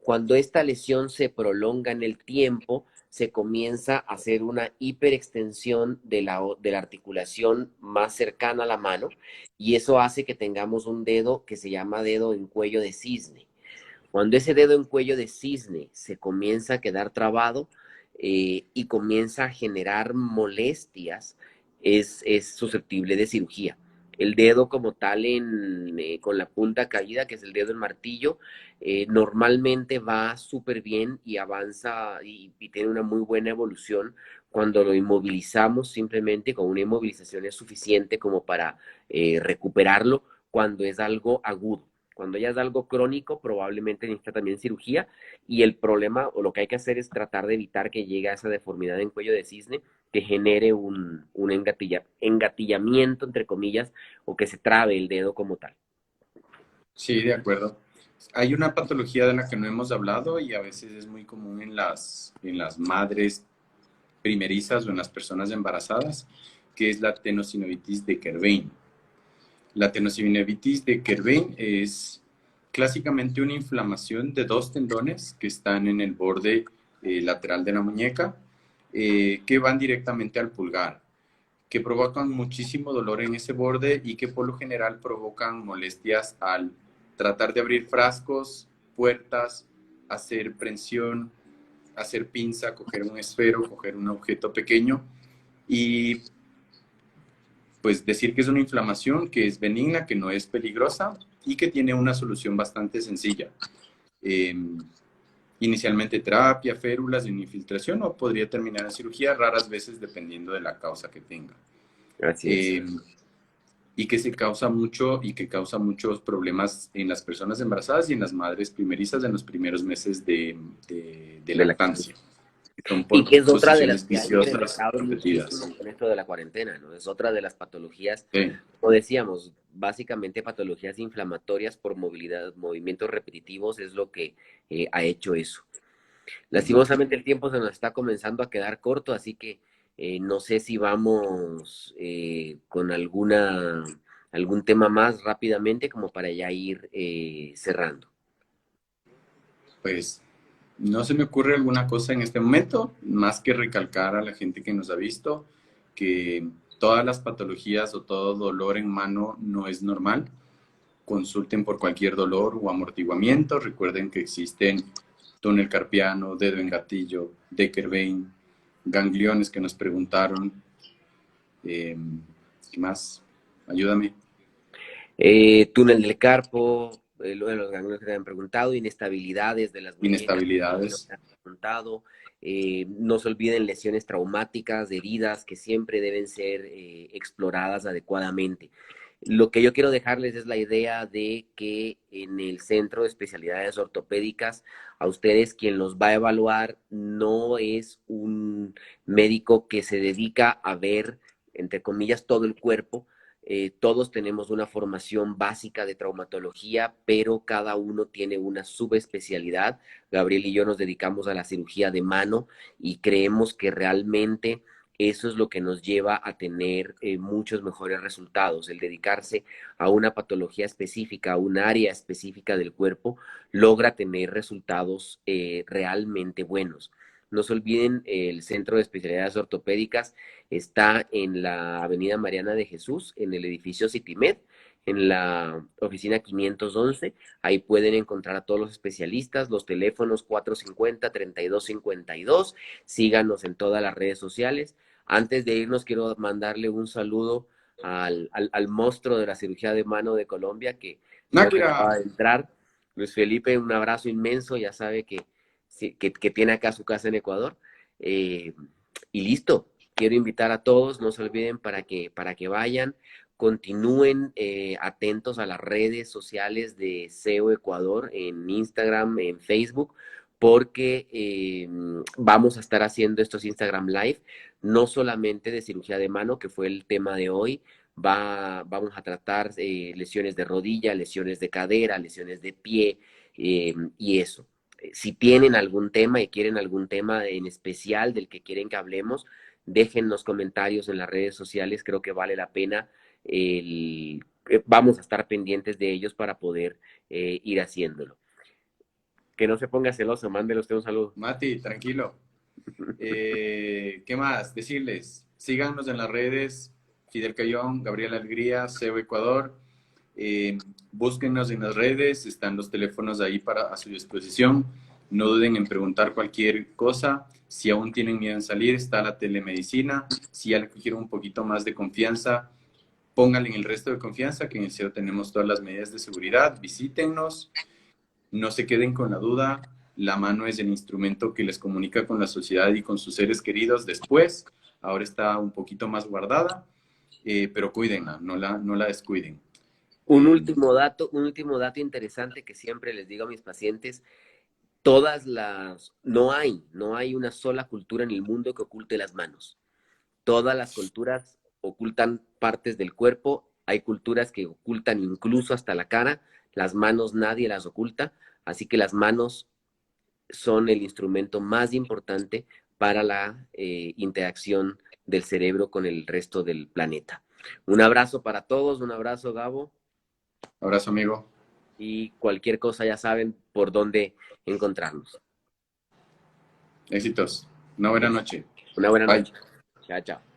Cuando esta lesión se prolonga en el tiempo, se comienza a hacer una hiperextensión de la articulación más cercana a la mano y eso hace que tengamos un dedo que se llama dedo en cuello de cisne. Cuando ese dedo en cuello de cisne se comienza a quedar trabado y comienza a generar molestias, es susceptible de cirugía. el dedo como tal con la punta caída, que es el dedo del martillo, normalmente va súper bien y avanza y tiene una muy buena evolución cuando lo inmovilizamos. Simplemente con una inmovilización es suficiente como para recuperarlo cuando es algo agudo. Cuando ya es algo crónico, probablemente necesita también cirugía, y el problema o lo que hay que hacer es tratar de evitar que llegue a esa deformidad en cuello de cisne que genere un engatillamiento, entre comillas, o que se trabe el dedo como tal. Sí, de acuerdo. Hay una patología de la que no hemos hablado y a veces es muy común en las madres primerizas o en las personas embarazadas, que es la tenosinovitis de Kerbein. La tenosinovitis de Kerbein es clásicamente una inflamación de dos tendones que están en el borde lateral de la muñeca, que van directamente al pulgar, que provocan muchísimo dolor en ese borde y que por lo general provocan molestias al tratar de abrir frascos, puertas, hacer prensión, hacer pinza, coger un esfero, coger un objeto pequeño y pues decir que es una inflamación que es benigna, que no es peligrosa y que tiene una solución bastante sencilla. Eh, Inicialmente terapia, férulas, una infiltración o podría terminar en cirugía, raras veces dependiendo de la causa que tenga. Así es. Eh, y que se causa mucho y que causa muchos problemas en las personas embarazadas y en las madres primerizas en los primeros meses de De la, lactancia. Son y por que es otra de las posiciones que hay en el viciosas mercado repetidas. muchísimo con esto de la cuarentena, ¿no? Es otra de las patologías, Sí. como decíamos, básicamente patologías inflamatorias por movilidad, movimientos repetitivos es lo que ha hecho eso. Ujú. Lastimosamente el tiempo se nos está comenzando a quedar corto, así que no sé si vamos con algún tema más rápidamente como para ya ir cerrando. Pues no se me ocurre alguna cosa en este momento, más que recalcar a la gente que nos ha visto que todas las patologías o todo dolor en mano no es normal. Consulten por cualquier dolor o amortiguamiento. Recuerden que existen túnel carpiano, dedo en gatillo, Decker vein, gangliones que nos preguntaron. ¿Qué más? Ayúdame. Túnel del carpo, lo de los ganglios que te han preguntado, inestabilidades de las muñecas, que no Inestabilidades. te han preguntado. No se olviden lesiones traumáticas, heridas que siempre deben ser exploradas adecuadamente. Lo que yo quiero dejarles es la idea de que en el Centro de Especialidades Ortopédicas, a ustedes quien los va a evaluar no es un médico que se dedica a ver, entre comillas, todo el cuerpo. Todos tenemos una formación básica de traumatología, pero cada uno tiene una subespecialidad. Gabriel y yo nos dedicamos a la cirugía de mano y creemos que realmente eso es lo que nos lleva a tener muchos mejores resultados. El dedicarse a una patología específica, a un área específica del cuerpo, logra tener resultados realmente buenos. No se olviden, el Centro de Especialidades Ortopédicas está en la Avenida Mariana de Jesús, en el edificio Citimed, en la oficina 511. Ahí pueden encontrar a todos los especialistas, los teléfonos 450-3252. Síganos en todas las redes sociales. Antes de irnos, quiero mandarle un saludo al monstruo de la cirugía de mano de Colombia, que creo que Náquera. acaba de entrar. Luis Felipe, un abrazo inmenso, ya sabe que tiene acá su casa en Ecuador. Eh, y listo, quiero invitar a todos, no se olviden para que vayan, continúen atentos a las redes sociales de SEO Ecuador en Instagram, en Facebook, porque vamos a estar haciendo estos Instagram Live, no solamente de cirugía de mano, que fue el tema de hoy. Vamos a tratar lesiones de rodilla, lesiones de cadera, lesiones de pie y eso. Si tienen algún tema y quieren algún tema en especial del que quieren que hablemos, dejen los comentarios en las redes sociales, creo que vale la pena. Vamos a estar pendientes de ellos para poder ir haciéndolo. Que no se ponga celoso, mándele usted un saludo. Mati, tranquilo. ¿Qué más? Decirles, síganos en las redes, Fidel Cayón, Gabriel Alegría, SEO Ecuador. Búsquennos en las redes, están los teléfonos ahí a su disposición. No duden en preguntar cualquier cosa. Si aún tienen miedo en salir, está la telemedicina. Si ya quieren un poquito más de confianza, pónganle en el resto de confianza que en el CEO tenemos todas las medidas de seguridad, visítennos, no se queden con la duda, la mano es el instrumento que les comunica con la sociedad y con sus seres queridos después, ahora está un poquito más guardada, pero cuídenla, no la descuiden. Eh, Un último dato interesante que siempre les digo a mis pacientes, no hay una sola cultura en el mundo que oculte las manos. Todas las culturas ocultan partes del cuerpo, hay culturas que ocultan incluso hasta la cara, las manos nadie las oculta, así que las manos son el instrumento más importante para la interacción del cerebro con el resto del planeta. Un abrazo para todos, un abrazo Gabo, Abrazo, amigo. y cualquier cosa ya saben por dónde encontrarnos. Éxitos. Una buena noche. Una buena Bye. noche. Chao, chao.